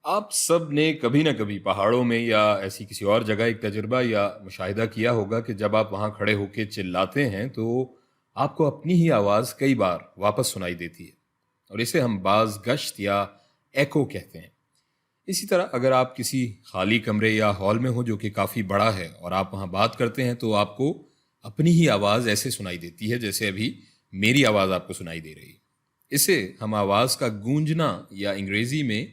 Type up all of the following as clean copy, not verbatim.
آپ سب نے کبھی نہ کبھی پہاڑوں میں یا ایسی کسی اور جگہ ایک تجربہ یا مشاہدہ کیا ہوگا کہ جب آپ وہاں کھڑے ہو کے چلاتے ہیں تو آپ کو اپنی ہی آواز کئی بار واپس سنائی دیتی ہے، اور اسے ہم باز گشت یا ایکو کہتے ہیں۔ اسی طرح اگر آپ کسی خالی کمرے یا ہال میں ہو جو کہ کافی بڑا ہے اور آپ وہاں بات کرتے ہیں تو آپ کو اپنی ہی آواز ایسے سنائی دیتی ہے جیسے ابھی میری آواز آپ کو سنائی دے رہی ہے۔ اسے ہم آواز کا گونجنا یا انگریزی میں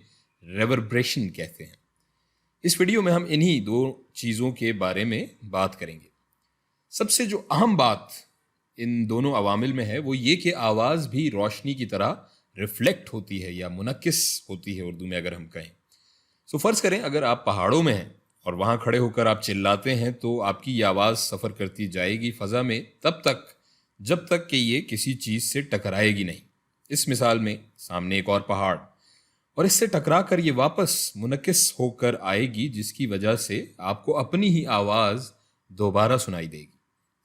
ریوربریشن کہتے ہیں۔ اس ویڈیو میں ہم انہی دو چیزوں کے بارے میں بات کریں گے۔ سب سے جو اہم بات ان دونوں عوامل میں ہے وہ یہ کہ آواز بھی روشنی کی طرح ریفلیکٹ ہوتی ہے یا منعکس ہوتی ہے، اردو میں اگر ہم کہیں۔ فرض کریں اگر آپ پہاڑوں میں ہیں اور وہاں کھڑے ہو کر آپ چلاتے ہیں تو آپ کی یہ آواز سفر کرتی جائے گی فضا میں تب تک جب تک کہ یہ کسی چیز سے ٹکرائے گی نہیں۔ اس مثال میں سامنے ایک اور پہاڑ، اور اس سے ٹکرا کر یہ واپس منعکس ہو کر آئے گی، جس کی وجہ سے آپ کو اپنی ہی آواز دوبارہ سنائی دے گی،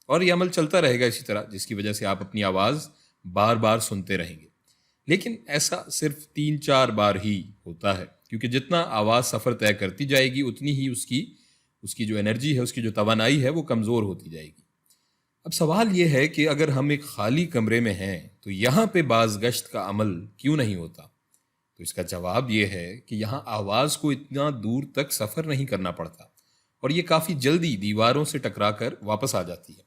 اور یہ عمل چلتا رہے گا اسی طرح، جس کی وجہ سے آپ اپنی آواز بار بار سنتے رہیں گے۔ لیکن ایسا صرف 3-4 بار ہی ہوتا ہے، کیونکہ جتنا آواز سفر طے کرتی جائے گی اتنی ہی اس کی جو انرجی ہے، اس کی جو توانائی ہے وہ کمزور ہوتی جائے گی۔ اب سوال یہ ہے کہ اگر ہم ایک خالی کمرے میں ہیں تو یہاں پہ باز گشت کا عمل کیوں نہیں ہوتا؟ تو اس کا جواب یہ ہے کہ یہاں آواز کو اتنا دور تک سفر نہیں کرنا پڑتا، اور یہ کافی جلدی دیواروں سے ٹکرا کر واپس آ جاتی ہے۔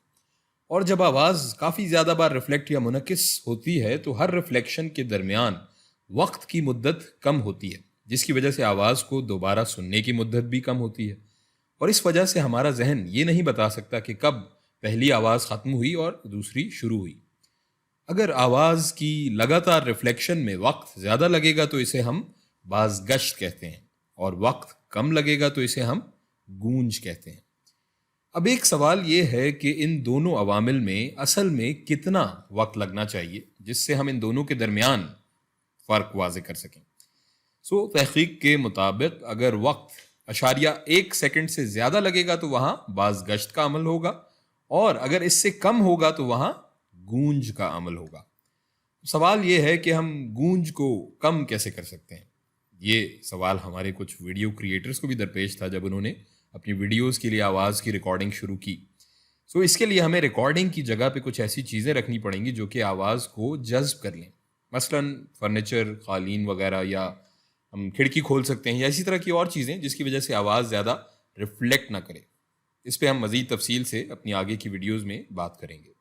اور جب آواز کافی زیادہ بار ریفلیکٹ یا منعکس ہوتی ہے تو ہر ریفلیکشن کے درمیان وقت کی مدت کم ہوتی ہے، جس کی وجہ سے آواز کو دوبارہ سننے کی مدت بھی کم ہوتی ہے، اور اس وجہ سے ہمارا ذہن یہ نہیں بتا سکتا کہ کب پہلی آواز ختم ہوئی اور دوسری شروع ہوئی۔ اگر آواز کی لگاتار ریفلیکشن میں وقت زیادہ لگے گا تو اسے ہم باز گشت کہتے ہیں، اور وقت کم لگے گا تو اسے ہم گونج کہتے ہیں۔ اب ایک سوال یہ ہے کہ ان دونوں عوامل میں اصل میں کتنا وقت لگنا چاہیے جس سے ہم ان دونوں کے درمیان فرق واضح کر سکیں۔ تحقیق کے مطابق اگر وقت 1 سیکنڈ سے زیادہ لگے گا تو وہاں باز گشت کا عمل ہوگا، اور اگر اس سے کم ہوگا تو وہاں گونج کا عمل ہوگا۔ سوال یہ ہے کہ ہم گونج کو کم کیسے کر سکتے ہیں؟ یہ سوال ہمارے کچھ ویڈیو کریٹرز کو بھی درپیش تھا جب انہوں نے اپنی ویڈیوز کے لیے آواز کی ریکارڈنگ شروع کی۔ اس کے لیے ہمیں ریکارڈنگ کی جگہ پہ کچھ ایسی چیزیں رکھنی پڑیں گی جو کہ آواز کو جذب کر لیں، مثلا فرنیچر، قالین وغیرہ، یا ہم کھڑکی کھول سکتے ہیں، یا اسی طرح کی اور چیزیں جس کی وجہ سے آواز زیادہ ریفلیکٹ نہ کرے۔ اس پہ ہم مزید تفصیل سے اپنی آگے کی ویڈیوز میں بات کریں گے۔